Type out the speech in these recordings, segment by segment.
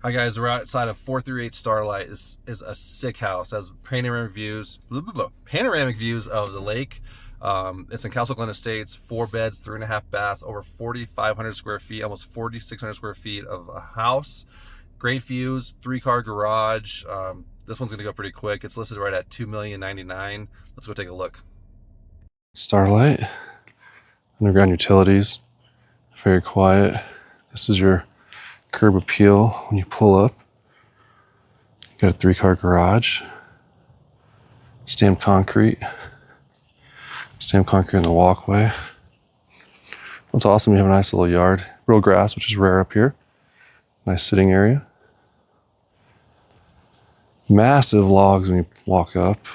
Hi guys, we're outside of 438 Starlight. This is a sick house. It has panoramic views, panoramic views of the lake. It's in Castle Glen Estates, 4 beds, 3.5 baths, over 4,500 square feet, almost 4,600 square feet of a house. Great views, 3-car garage. This one's gonna go pretty quick. It's listed right at $2,099,000. Let's go take a look. Starlight, underground utilities, very quiet. This is your curb appeal when you pull up. You got a 3-car garage, stamped concrete in the walkway. What's awesome, you have a nice little yard, real grass, which is rare up here. Nice sitting area. Massive logs when you walk up,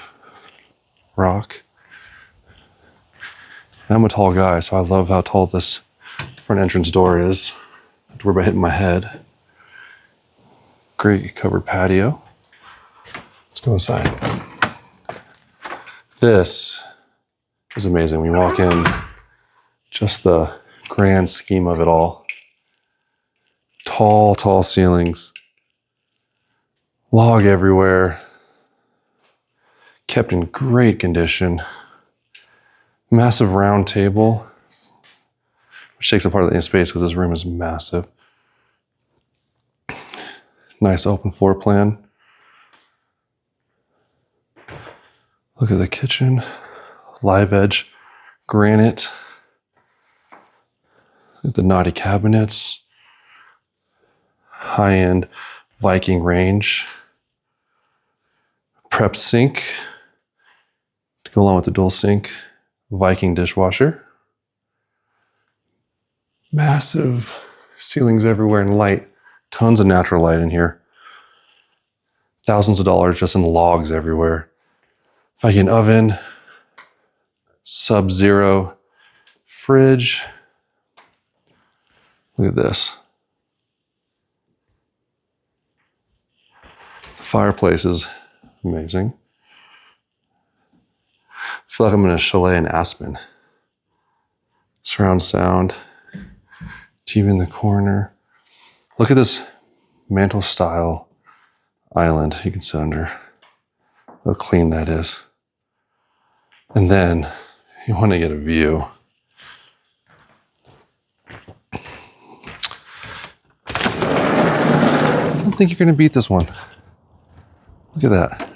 rock. And I'm a tall guy, so I love how tall this front entrance door is. I have to worry about hitting my head. Great covered patio. Let's go inside. This is amazing. When you walk in, just the grand scheme of it all. Tall, tall ceilings. Log everywhere. Kept in great condition. Massive round table, which takes up part of the space because this room is massive. Nice open floor plan. Look at the kitchen. Live edge granite. Look at the naughty cabinets. High-end Viking range. Prep sink to go along with the dual sink. Viking dishwasher. Massive ceilings everywhere and light. Tons of natural light in here. Thousands of dollars just in logs everywhere. Viking oven. Sub-zero fridge. Look at this. The fireplace is amazing. I feel like I'm in a chalet in Aspen. Surround sound. TV in the corner. Look at this mantle style island you can sit under. Look how clean that is. And then you want to get a view. I don't think you're going to beat this one. Look at that.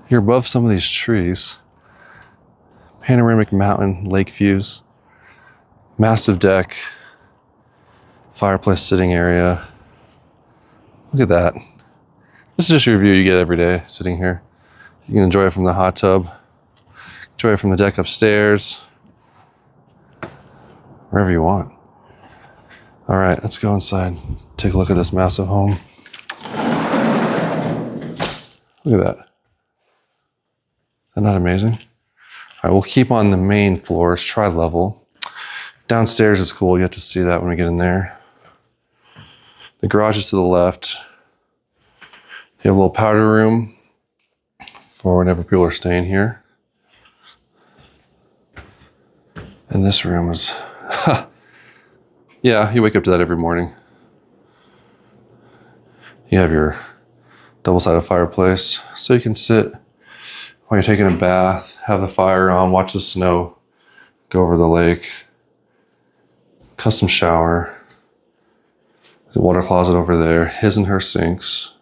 You're above some of these trees. Panoramic mountain lake views. Massive deck. Fireplace sitting area. Look at that. This is just your view you get every day sitting here. You can enjoy it from the hot tub. Enjoy it from the deck upstairs. Wherever you want. All right, let's go inside. Take a look at this massive home. Look at that. Is that not amazing? All right, we'll keep on the main floors, tri-level. Downstairs is cool. You have to see that when we get in there. The garage is to the left. You have a little powder room for whenever people are staying here. And this room is, yeah, you wake up to that every morning. You have your double-sided fireplace, so you can sit while you're taking a bath, have the fire on, watch the snow go over the lake. Custom shower. The water closet over there, his and her sinks.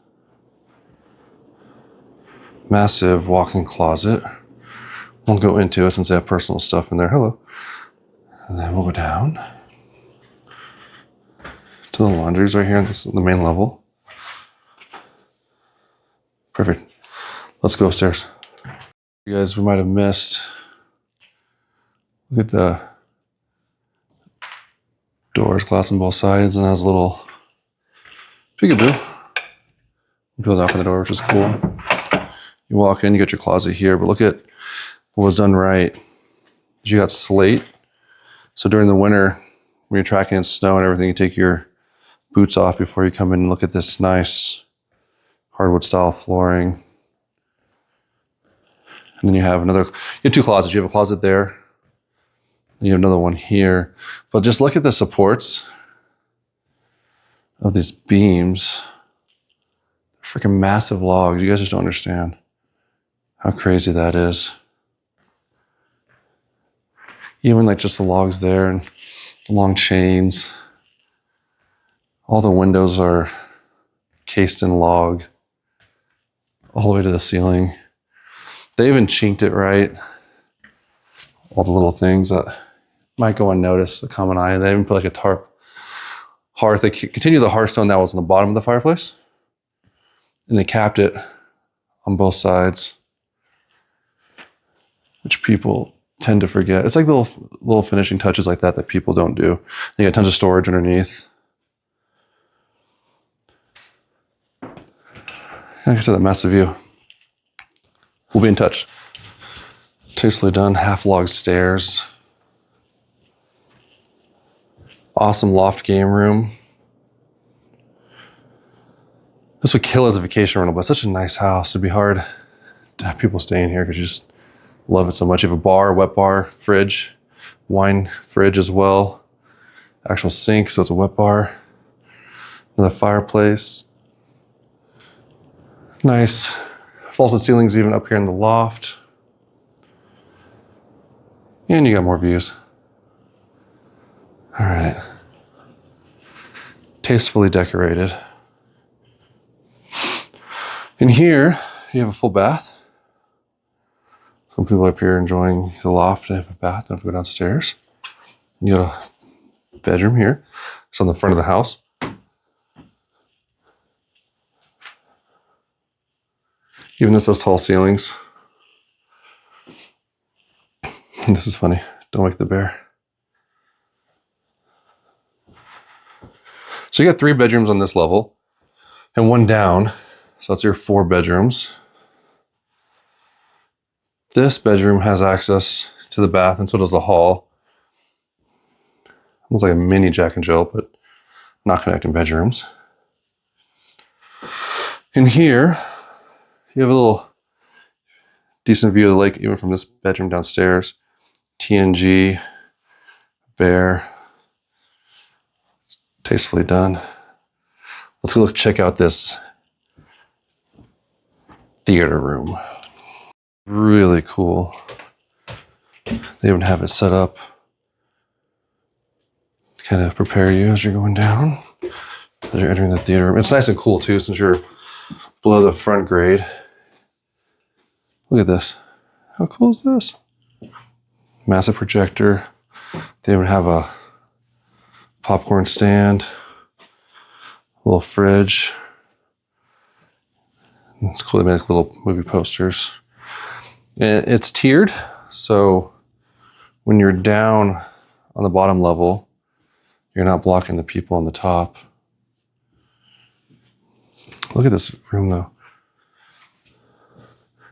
Massive walk-in closet. Won't go into it since they have personal stuff in there. Hello. And then we'll go down to the laundries right here on the main level. Perfect. Let's go upstairs. You guys, we might have missed. Look at the doors, glass on both sides, and has a little peekaboo. People knock on the door, which is cool. You walk in, you get your closet here, but look at what was done right. You got slate. So during the winter, when you're tracking in snow and everything, you take your boots off before you come in and look at this nice hardwood style flooring. And then you have you have 2 closets. You have a closet there. You have another one here. But just look at the supports of these beams. Freaking massive logs. You guys just don't understand how crazy that is. Even like just the logs there and the long chains. All the windows are cased in log all the way to the ceiling. They even chinked it right. All the little things that might go unnoticed, the common eye. They even put like a tarp hearth. They continue the hearthstone that was on the bottom of the fireplace. And they capped it on both sides, which people tend to forget. It's like little finishing touches like that people don't do. You got tons of storage underneath. Like I said, that massive view. We'll be in touch. Tastefully done, half log stairs. Awesome loft game room. This would kill as a vacation rental, but it's such a nice house. It'd be hard to have people staying here because you just love it so much. You have a bar, wet bar, fridge, wine fridge as well. Actual sink, so it's a wet bar. Another fireplace. Nice vaulted ceilings even up here in the loft. And you got more views. All right. Tastefully decorated. In here, you have a full bath. Some people up here enjoying the loft. They have a bath. Don't have to go downstairs. You got a bedroom here. It's on the front of the house. Even this has tall ceilings. This is funny. Don't wake the bear. So you got 3 bedrooms on this level and 1 down. So that's your 4 bedrooms. This bedroom has access to the bath, and so does the hall. Looks like a mini Jack and Jill, but not connecting bedrooms. In here, you have a little decent view of the lake, even from this bedroom downstairs. TNG, bear. It's tastefully done. Let's go check out this theater room. Really cool. They even have it set up to kind of prepare you as you're going down, as you're entering the theater room. It's nice and cool too, since you're below the front grade. Look at this. How cool is this? Massive projector. They even have a popcorn stand, a little fridge. It's cool. They make little movie posters. And it's tiered, so when you're down on the bottom level, you're not blocking the people on the top. Look at this room though.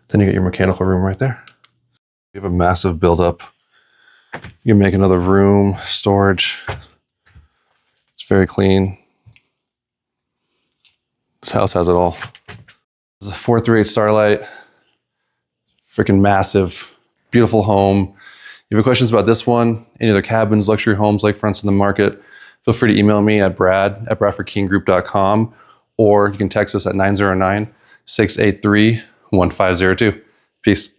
Then you get your mechanical room right there. You have a massive buildup. You can make another room, storage. It's very clean. This house has it all. It's a 438 Starlight. Freaking massive, beautiful home. If you have questions about this one, any other cabins, luxury homes, lakefronts in the market, feel free to email me at brad@bradfordkinggroup.com, or you can text us at 909-683-1502. Peace.